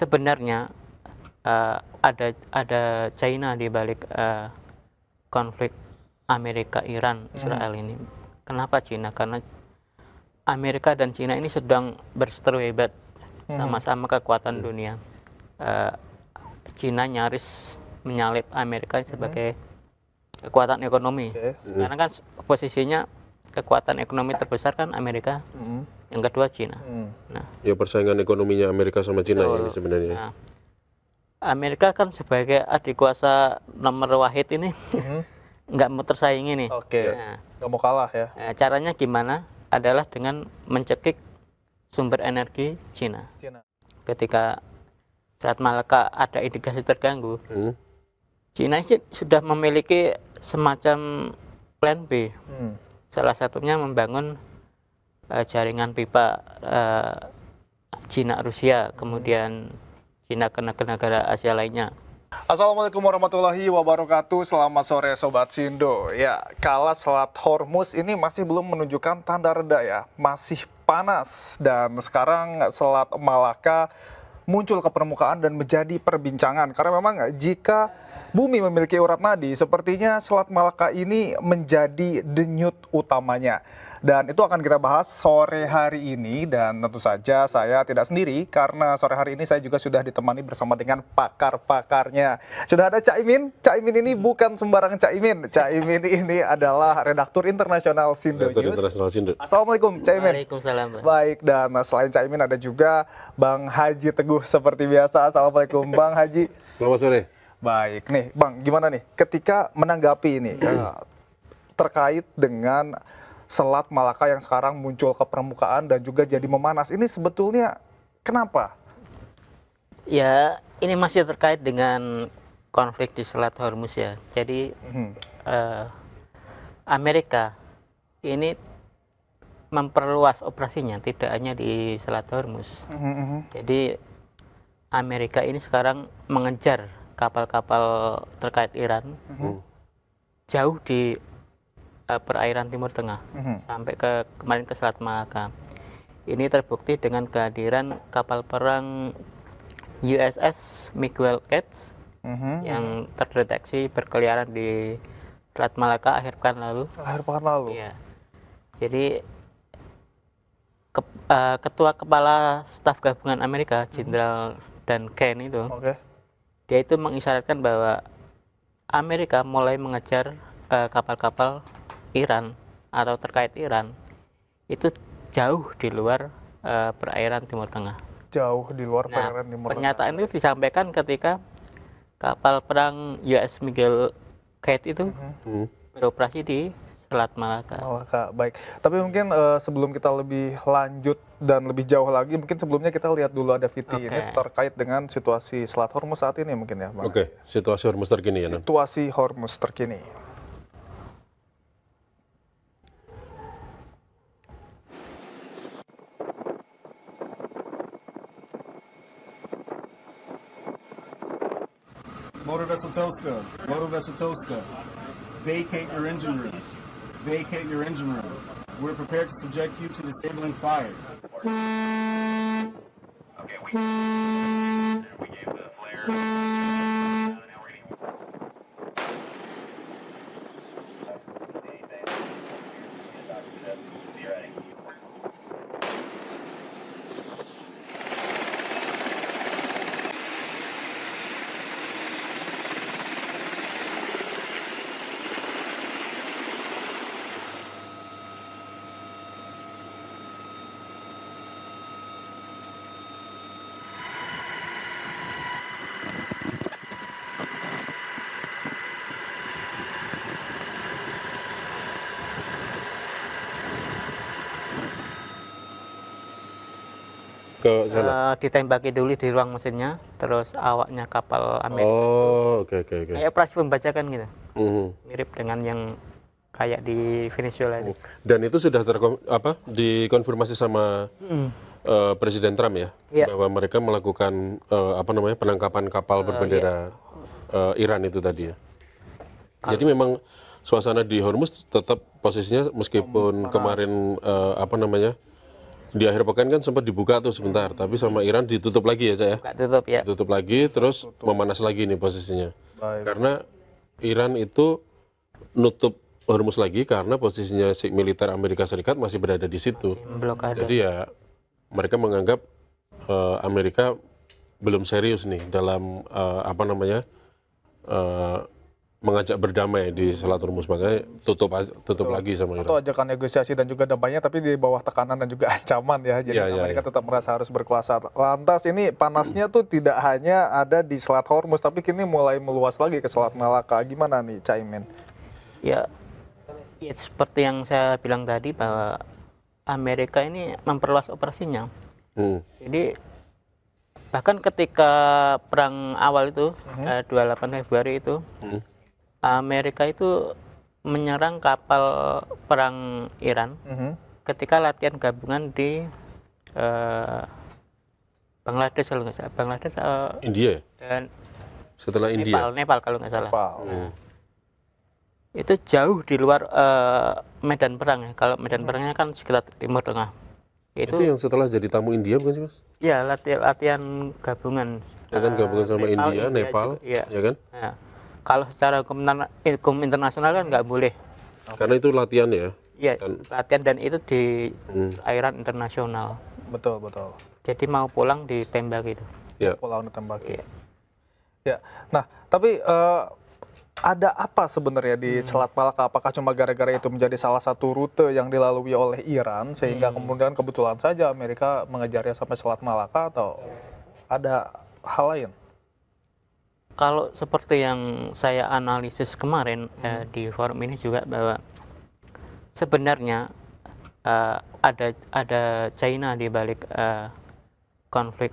sebenarnya ada China di balik konflik Amerika, Iran, Israel ini. Kenapa China? Karena Amerika dan China ini sedang berseteru hebat, sama-sama kekuatan dunia. China nyaris menyalip Amerika sebagai kekuatan ekonomi. Karena kan posisinya kekuatan ekonomi terbesar kan Amerika, yang kedua China. Nah, Ya persaingan ekonominya Amerika sama Cina ya ini sebenarnya. nah, Amerika kan sebagai adik kuasa nomor wahid ini nggak mau tersaingi nih. Nah, Nggak mau kalah ya. caranya gimana? Adalah dengan mencekik sumber energi Cina. Ketika Selat Malaka ada indikasi terganggu, Cina sudah memiliki semacam plan B. Salah satunya membangun jaringan pipa Cina-Rusia, kemudian Cina ke negara Asia lainnya. Assalamualaikum warahmatullahi wabarakatuh. Selamat sore Sobat Sindo. Ya, kala Selat Hormuz ini masih belum menunjukkan tanda reda ya. Masih panas. Dan sekarang Selat Malaka muncul ke permukaan dan menjadi perbincangan. Karena memang jika bumi memiliki urat nadi, sepertinya Selat Malaka ini menjadi denyut utamanya. Dan itu akan kita bahas sore hari ini, dan tentu saja saya tidak sendiri karena sore hari ini saya juga sudah ditemani bersama dengan pakar-pakarnya. Sudah ada Cak Imin. Cak Imin ini bukan sembarang Cak Imin. Cak Imin ini adalah redaktur internasional Sindo News. Assalamualaikum Cak Imin. Waalaikumsalam. Baik, dan selain Cak Imin ada juga Bang Haji Teguh seperti biasa. Assalamualaikum Bang Haji. Selamat sore. Baik, nih Bang, gimana nih ketika menanggapi ini terkait dengan Selat Malaka yang sekarang muncul ke permukaan dan juga jadi memanas, ini sebetulnya kenapa? Ya, ini masih terkait dengan konflik di Selat Hormuz ya. Jadi Amerika ini memperluas operasinya tidak hanya di Selat Hormuz. Jadi Amerika ini sekarang mengejar kapal-kapal terkait Iran jauh di perairan Timur Tengah sampai kemarin ke Selat Malaka. Ini terbukti dengan kehadiran kapal perang USS Miguel Gates yang terdeteksi berkeliaran di Selat Malaka akhir pekan lalu. Ya. Jadi Ketua Kepala Staf Gabungan Amerika, Jenderal Dan Ken itu, dia itu mengisyaratkan bahwa Amerika mulai mengejar kapal-kapal Iran atau terkait Iran itu jauh di luar perairan Timur Tengah. Jauh di luar perairan Timur Tengah. Pernyataan itu disampaikan ketika kapal perang USS Miguel Gates itu beroperasi di Selat Malaka. Baik. Tapi mungkin sebelum kita lebih lanjut dan lebih jauh lagi, mungkin sebelumnya kita lihat dulu ada VT ini terkait dengan situasi Selat Hormuz saat ini mungkin ya, Bang. Situasi Hormuz terkini ya. Situasi Hormuz terkini. Motor Vessel Tosca, vacate your engine room. Vacate your engine room. We're prepared to subject you to disabling fire. Okay, we gave the flare. Ke sana. Ditembaki dulu di ruang mesinnya, terus awaknya kapal Amerika. Oke. Kayak operasi pembajakan gitu. Mirip dengan yang kayak di Venezuela itu. Dan itu sudah dikonfirmasi sama Presiden Trump ya, bahwa mereka melakukan penangkapan kapal berbendera Iran itu tadi ya. Jadi memang suasana di Hormuz tetap posisinya meskipun kemarin di akhir pekan kan sempat dibuka tuh sebentar, tapi sama Iran ditutup lagi ya, Cak ya? Buka tutup ya. Ditutup lagi, terus memanas lagi nih posisinya. Baik. Karena Iran itu nutup Hormuz lagi karena posisinya militer Amerika Serikat masih berada di situ. Blokade. Jadi ya mereka menganggap Amerika belum serius nih dalam mengajak berdamai di Selat Hormuz, makanya tutup lagi sama Atau Iran. ajakan negosiasi dan juga dampaknya, tapi di bawah tekanan dan juga ancaman ya. Jadi Amerika tetap merasa harus berkuasa. Lantas ini panasnya tuh tidak hanya ada di Selat Hormuz, tapi kini mulai meluas lagi ke Selat Malaka. Gimana nih, Caimin? Ya, ya seperti yang saya bilang tadi bahwa Amerika ini memperluas operasinya. Jadi bahkan ketika perang awal itu 28 Februari itu Amerika itu menyerang kapal perang Iran ketika latihan gabungan di Bangladesh kalau nggak salah. Bangladesh India ya? dan Setelah India? Nepal kalau nggak salah. Hmm. Itu jauh di luar medan perang ya. Kalau medan perangnya kan sekitar Timur Tengah. Itu yang setelah jadi tamu India bukan sih, Mas? Ya, latihan gabungan. Latihan gabungan sama India, Nepal, juga, ya kan? Nah, kalau secara hukum internasional kan nggak boleh. Karena itu latihan ya? Iya, latihan dan itu di perairan internasional. Betul. Jadi mau pulang ditembak gitu. Ya. Pulau ditembak. Iya. Ya. Nah, tapi ada apa sebenarnya di Selat Malaka? Apakah cuma gara-gara itu menjadi salah satu rute yang dilalui oleh Iran sehingga kemudian kebetulan saja Amerika mengejarnya sampai Selat Malaka, atau ada hal lain? Kalau seperti yang saya analisis kemarin di forum ini juga, bahwa sebenarnya ada China di balik konflik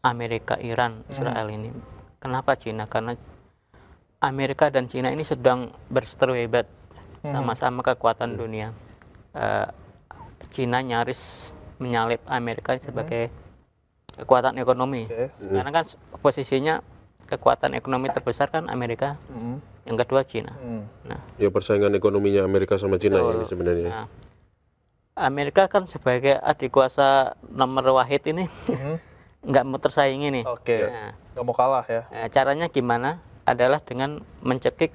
Amerika, Iran, Israel ini. Kenapa China? Karena Amerika dan China ini sedang berseteru hebat, sama-sama kekuatan dunia. China nyaris menyalip Amerika sebagai kekuatan ekonomi. Karena kan posisinya kekuatan ekonomi terbesar kan Amerika, yang kedua China. Nah, Ya, persaingan ekonominya Amerika sama Cina ya ini sebenarnya. nah, Amerika kan sebagai adik kuasa nomor wahid ini nggak mau tersaingi nih. Nah, Nggak mau kalah ya. caranya gimana? Adalah dengan mencekik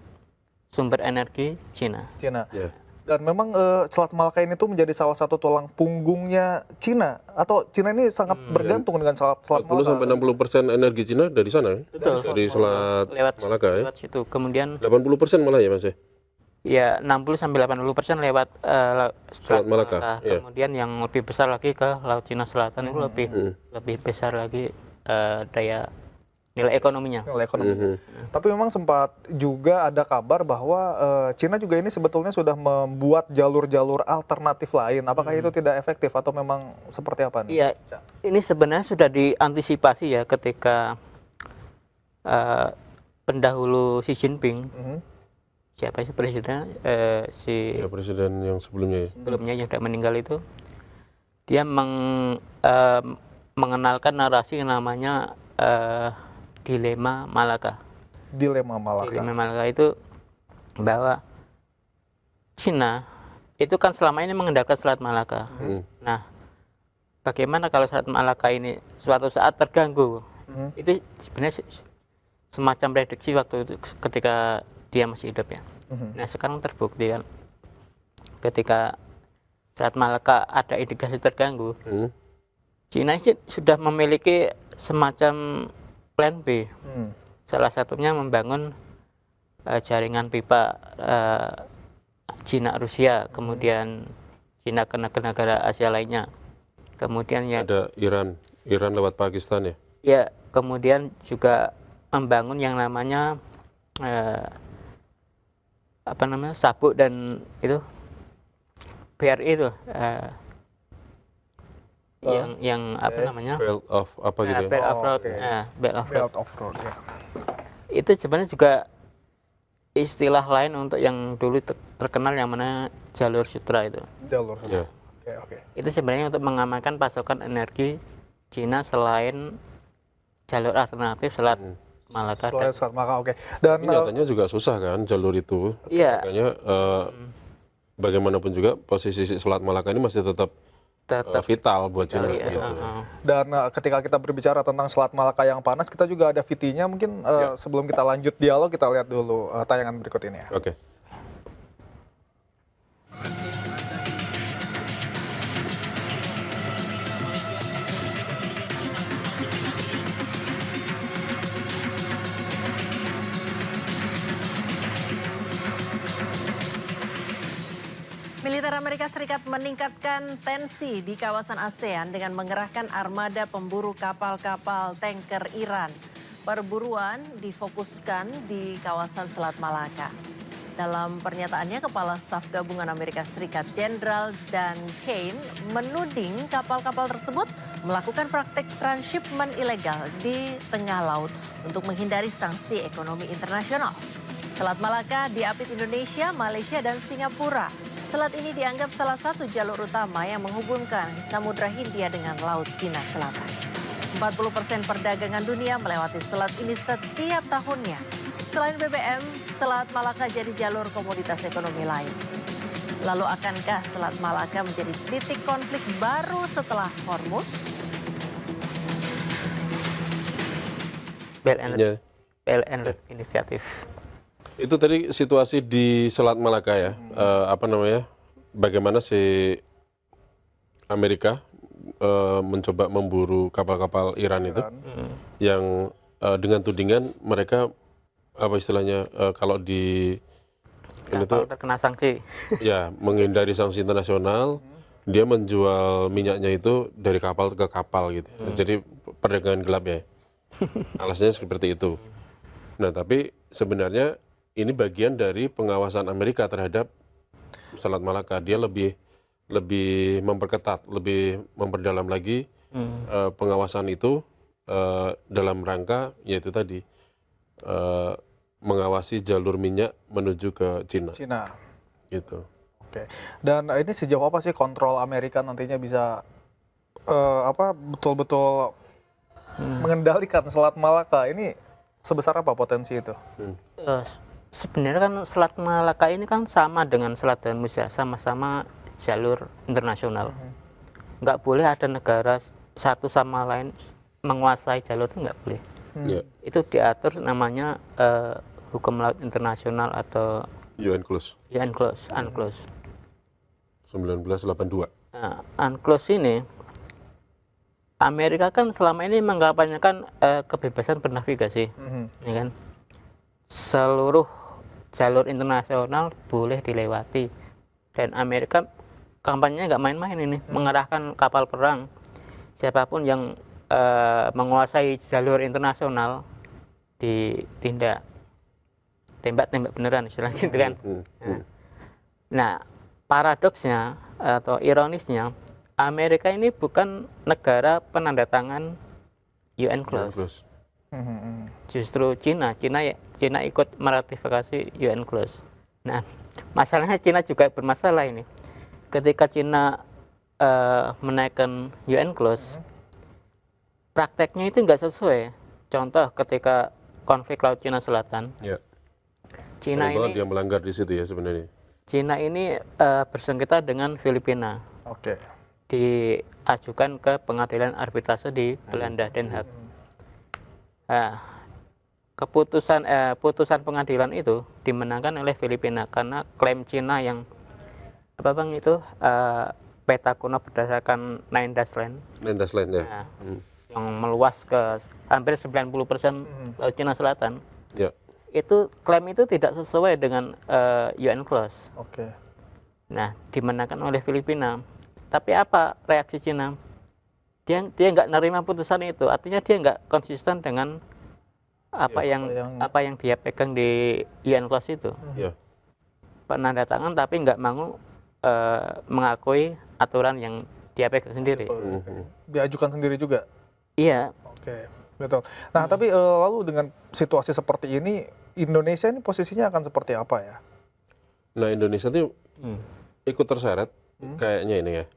sumber energi Cina. Ya. Dan memang Selat Malaka ini tuh menjadi salah satu tulang punggungnya Cina, atau Cina ini sangat bergantung dengan Selat 40 sampai Malaka. 60% energi Cina dari sana ya? Betul. Dari Selat Malaka ya? Lewat situ. Kemudian 80% malah ya, Mas ya? ya 60 sampai 80% lewat Selat Malaka. Ya. Kemudian yang lebih besar lagi ke Laut Cina Selatan itu lebih besar lagi daya nilai ekonominya. Nilai ekonomi. Tapi memang sempat juga ada kabar bahwa Cina juga ini sebetulnya sudah membuat jalur-jalur alternatif lain. Apakah itu tidak efektif atau memang seperti apa nih? Iya, ini sebenarnya sudah diantisipasi ya ketika pendahulu Xi Jinping, siapa sih presidennya? Ya, presiden yang sebelumnya ya? Sebelumnya yang sudah meninggal itu, dia mengenalkan narasi yang namanya dilema Malaka. Dilema Malaka. Dilema Malaka itu bahwa Cina itu kan selama ini mengendalikan Selat Malaka. Nah, bagaimana kalau Selat Malaka ini suatu saat terganggu? Itu sebenarnya semacam prediksi waktu itu ketika dia masih hidup ya. Nah, sekarang terbukti kan ketika Selat Malaka ada indikasi terganggu, Cina sudah memiliki semacam plan B. Salah satunya membangun jaringan pipa Cina Rusia, kemudian Cina ke negara Asia lainnya. Kemudian ya Ada Iran lewat Pakistan ya? Ya, kemudian juga membangun yang namanya sabuk dan itu BRI itu yang apa namanya? Belt of apa gitu ya? Belt of Road. Belt of Road. Belt of Road ya. Itu sebenarnya juga istilah lain untuk yang dulu terkenal yang mana jalur sutra itu. Jalur Ya. sutra. Oke. Itu sebenarnya untuk mengamankan pasokan energi Cina selain jalur alternatif Selat Malaka. Selain Selat Malaka, oke. Dan Tapi nyatanya juga susah kan jalur itu. Iya. Makanya bagaimanapun juga posisi Selat Malaka ini masih tetap tetap vital buat China ya. gitu. Dan ketika kita berbicara tentang Selat Malaka yang panas, kita juga ada VT-nya. Mungkin sebelum kita lanjut dialog, kita lihat dulu tayangan berikut ini ya. Oke. Militer Amerika Serikat meningkatkan tensi di kawasan ASEAN dengan mengerahkan armada pemburu kapal-kapal tanker Iran. Perburuan difokuskan di kawasan Selat Malaka. Dalam pernyataannya, Kepala Staf Gabungan Amerika Serikat Jenderal Dan Kane menuding kapal-kapal tersebut melakukan praktek transshipment ilegal di tengah laut untuk menghindari sanksi ekonomi internasional. Selat Malaka diapit Indonesia, Malaysia, dan Singapura. Selat ini dianggap salah satu jalur utama yang menghubungkan Samudra Hindia dengan Laut Cina Selatan. 40% perdagangan dunia melewati selat ini setiap tahunnya. Selain BBM, Selat Malaka jadi jalur komoditas ekonomi lain. Lalu akankah Selat Malaka menjadi titik konflik baru setelah Hormuz? Belt and Road Initiative. Itu tadi situasi di Selat Malaka ya, bagaimana si Amerika mencoba memburu kapal-kapal Iran itu, yang dengan tudingan mereka kalau di ini tuh terkena sanksi. ya menghindari sanksi internasional, dia menjual minyaknya itu dari kapal ke kapal gitu, jadi perdagangan gelap ya, alasannya seperti itu. Nah tapi sebenarnya ini bagian dari pengawasan Amerika terhadap Selat Malaka. Dia lebih memperketat, lebih memperdalam lagi pengawasan itu dalam rangka yaitu tadi mengawasi jalur minyak menuju ke Cina. Gitu. Oke. Dan ini sejauh apa sih kontrol Amerika nantinya bisa betul-betul mengendalikan Selat Malaka? Ini sebesar apa potensi itu? Sebenarnya kan Selat Malaka ini kan sama dengan Selat Hormuz ya, sama-sama jalur internasional. Nggak boleh ada negara satu sama lain menguasai jalur itu, nggak boleh. Itu diatur namanya hukum laut internasional atau UNCLOS. UNCLOS. 1982. Nah, UNCLOS ini Amerika kan selama ini mengkampanyekan kebebasan bernavigasi, ya kan? Seluruh jalur internasional boleh dilewati, dan Amerika kampanyenya nggak main-main ini, mengerahkan kapal perang, siapapun yang menguasai jalur internasional ditindak, tembak beneran istilahnya gitu kan. Nah paradoksnya atau ironisnya, Amerika ini bukan negara penandatangan UNCLOS. Justru Cina ikut meratifikasi UNCLOS. Nah, masalahnya Cina juga bermasalah ini. Ketika Cina menaikkan UNCLOS, prakteknya itu nggak sesuai. Contoh ketika konflik Laut Cina Selatan, Cina ini dia melanggar di situ ya sebenarnya. Cina ini bersengketa dengan Filipina. Diajukan ke pengadilan arbitrase di Belanda, Den Haag. Nah, putusan pengadilan itu dimenangkan oleh Filipina karena klaim Cina yang peta kuno berdasarkan Nine Dash Line ya. Yang meluas ke hampir 90% Laut Cina Selatan. Itu klaim itu tidak sesuai dengan UNCLOS. Nah, dimenangkan oleh Filipina. Tapi apa reaksi Cina? Dia nggak nerima putusan itu, artinya dia nggak konsisten dengan apa yang dia pegang di UNCLOS itu. Penandatangan tapi nggak mau mengakui aturan yang dia pegang sendiri. Diajukan sendiri juga? Iya. Betul. Nah tapi lalu dengan situasi seperti ini, Indonesia ini posisinya akan seperti apa ya? Nah Indonesia itu ikut terseret kayaknya ini ya.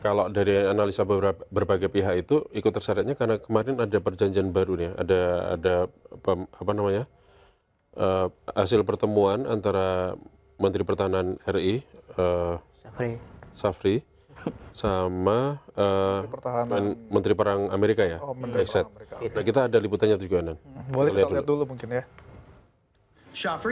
Kalau dari analisa berbagai pihak itu ikut terseretnya karena kemarin ada perjanjian baru nih, ada hasil pertemuan antara Menteri Pertahanan RI Safri sama Pertahanan. Menteri Perang Amerika ya. Oh, Menteri Exet. Perang Amerika. Nah, kita ada liputannya juga, Nan. Boleh Kita lihat kita lihat dulu mungkin ya.